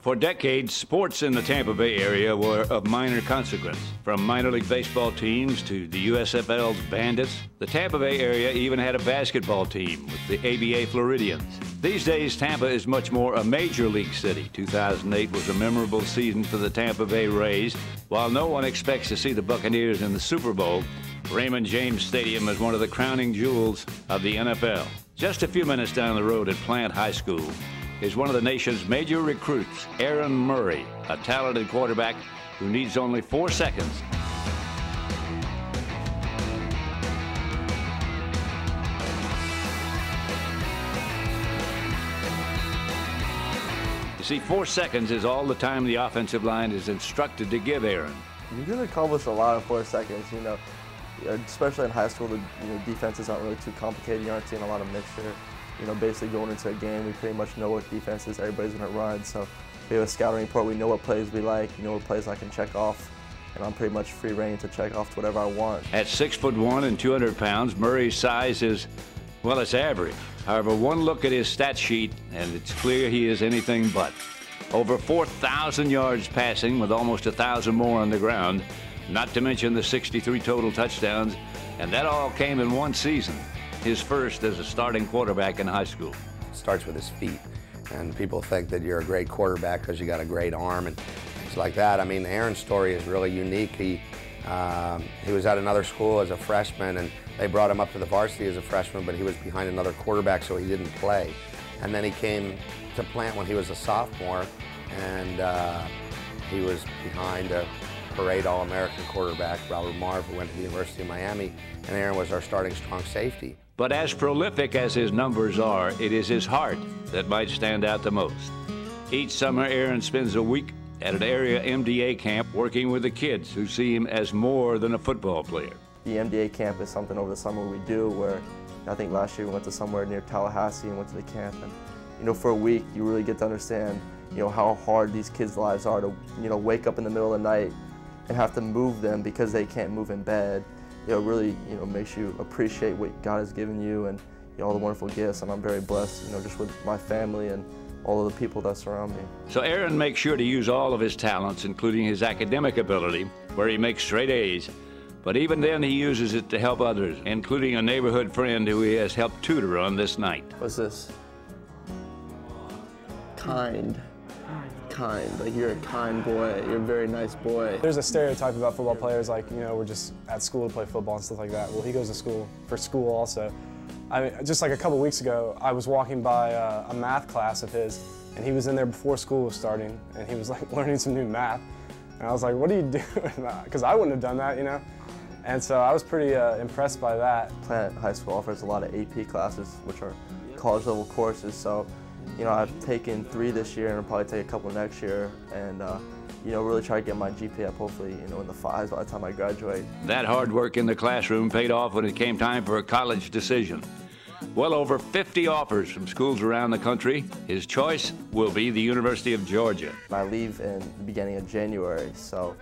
For decades, sports in the Tampa Bay area were of minor consequence. From minor league baseball teams to the USFL's Bandits, the Tampa Bay area even had a basketball team with the ABA Floridians. These days, Tampa is much more a major league city. 2008 was a memorable season for the Tampa Bay Rays. While no one expects to see the Buccaneers in the Super Bowl, Raymond James Stadium is one of the crowning jewels of the NFL. Just a few minutes down the road at Plant High School is one of the nation's major recruits, Aaron Murray, a talented quarterback who needs only 4 seconds. You see, 4 seconds is all the time the offensive line is instructed to give Aaron. You can accomplish a lot in 4 seconds, especially in high school. The defenses aren't really too complicated. You aren't seeing a lot of mixture. Basically going into a game, we pretty much know what defenses everybody's going to run. So we have a scouting report. We know what plays we like. What plays I can check off. And I'm pretty much free reign to check off to whatever I want. At 6'1" and 200 pounds, Murray's size is, well, it's average. However, one look at his stat sheet, and it's clear he is anything but. Over 4,000 yards passing with almost 1,000 more on the ground, not to mention the 63 total touchdowns, and that all came in one season. His first as a starting quarterback in high school. It starts with his feet, and people think that you're a great quarterback because you got a great arm and things like that. I mean, Aaron's story is really unique. He was at another school as a freshman, and they brought him up to the varsity as a freshman, but he was behind another quarterback, so he didn't play. And then he came to Plant when he was a sophomore, and he was behind a parade All-American quarterback, Robert Marv, who went to the University of Miami, and Aaron was our starting strong safety. But as prolific as his numbers are, it is his heart that might stand out the most. Each summer, Aaron spends a week at an area MDA camp working with the kids who see him as more than a football player. The MDA camp is something over the summer we do where I think last year we went to somewhere near Tallahassee and went to the camp. And for a week, you really get to understand how hard these kids' lives are to wake up in the middle of the night and have to move them because they can't move in bed. It really makes you appreciate what God has given you and all the wonderful gifts. And I'm very blessed, just with my family and all of the people that surround me. So Aaron makes sure to use all of his talents, including his academic ability, where he makes straight A's. But even then, he uses it to help others, including a neighborhood friend who he has helped tutor on this night. What's this? Kind. Like you're a kind boy, you're a very nice boy. There's a stereotype about football players like, we're just at school to play football and stuff like that. Well, he goes to school for school also. I mean, just like a couple weeks ago, I was walking by a math class of his, and he was in there before school was starting, and he was like learning some new math. And I was like, what are you doing? Because I wouldn't have done that, And so I was pretty impressed by that. Plant High School offers a lot of AP classes, which are college level courses. So I've taken 3 this year and I'll probably take a couple next year and, really try to get my GPA up, hopefully, in the 5s by the time I graduate. That hard work in the classroom paid off when it came time for a college decision. Well over 50 offers from schools around the country. His choice will be the University of Georgia. I leave in the beginning of January, so,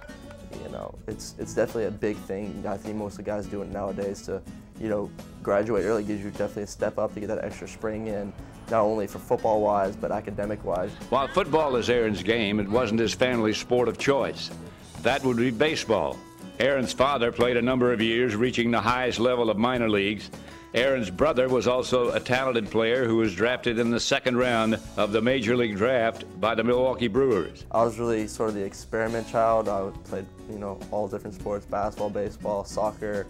it's definitely a big thing. I think most of the guys do it nowadays to, graduate early gives you definitely a step up to get that extra spring in. Not only for football-wise, but academic-wise. While football is Aaron's game, it wasn't his family's sport of choice. That would be baseball. Aaron's father played a number of years, reaching the highest level of minor leagues. Aaron's brother was also a talented player who was drafted in the 2nd round of the Major League Draft by the Milwaukee Brewers. I was really sort of the experiment child. I played, all different sports, basketball, baseball, soccer,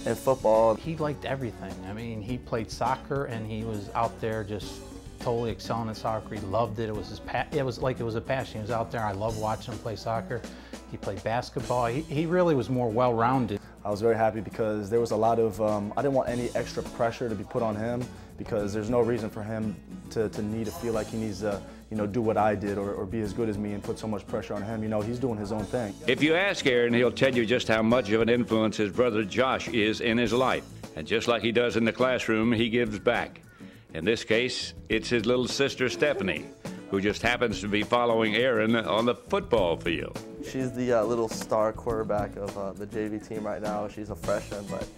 and football. He liked everything. I mean, he played soccer and he was out there just totally excelling in soccer. He loved it. It was a passion. He was out there. I loved watching him play soccer. He played basketball. He really was more well-rounded. I was very happy because there was a lot of, I didn't want any extra pressure to be put on him because there's no reason for him to need to feel like he needs to, do what I did or be as good as me and put so much pressure on him. He's doing his own thing. If you ask Aaron, he'll tell you just how much of an influence his brother Josh is in his life. And just like he does in the classroom, he gives back. In this case, it's his little sister Stephanie, who just happens to be following Aaron on the football field. She's the little star quarterback of the JV team right now. She's a freshman, but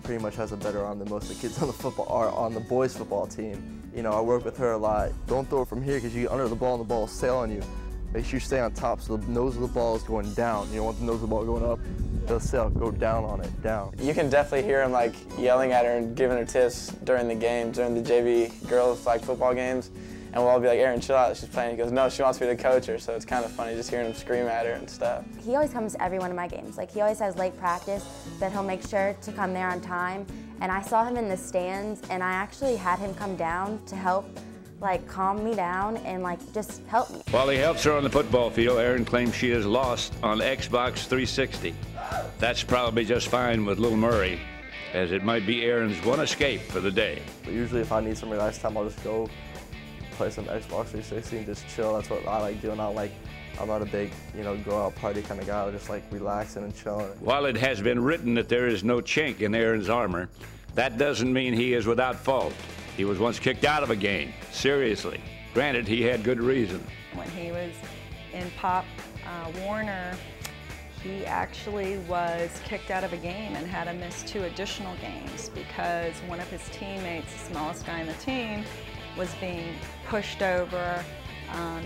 pretty much has a better arm than most of the kids on the boys football team. I work with her a lot. Don't throw it from here because you get under the ball and the ball will sail on you. make sure you stay on top so the nose of the ball is going down. You don't want the nose of the ball going up. They'll say, go down on it, down. You can definitely hear him like yelling at her and giving her tips during the games, during the JV girls like football games. And we'll all be like, Erin, chill out, she's playing. He goes, no, she wants me to coach her, so it's kind of funny just hearing him scream at her and stuff. He always comes to every one of my games. Like, he always has late practice, but he'll make sure to come there on time. And I saw him in the stands, and I actually had him come down to help, like, calm me down and, like, just help me. While he helps her on the football field, Erin claims she is lost on Xbox 360. That's probably just fine with little Murray, as it might be Erin's one escape for the day. But usually if I need some relaxed time, I'll just go play some Xbox 360 and just chill. That's what I like doing. I'm not a big, go out party kind of guy. I just like relaxing and chilling. While it has been written that there is no chink in Erin's armor, that doesn't mean he is without fault. He was once kicked out of a game, seriously. Granted, he had good reason. When he was in Pop Warner, he actually was kicked out of a game and had to miss 2 additional games because one of his teammates, the smallest guy on the team, was being pushed over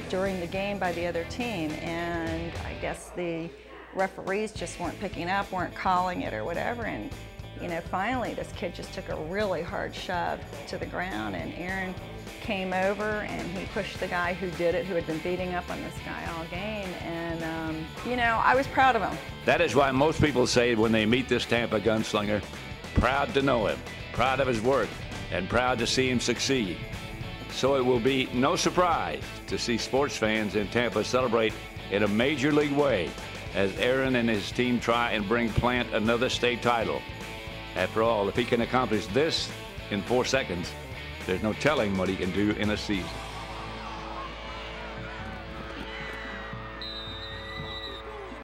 during the game by the other team, and I guess the referees just weren't picking up, weren't calling it or whatever, and finally this kid just took a really hard shove to the ground, and Erin came over and he pushed the guy who did it, who had been beating up on this guy all game, and I was proud of him. That is why most people say when they meet this Tampa gunslinger, proud to know him, proud of his work, and proud to see him succeed. So it will be no surprise to see sports fans in Tampa celebrate in a major league way as Erin and his team try and bring Plant another state title. After all, if he can accomplish this in 4 seconds, there's no telling what he can do in a season.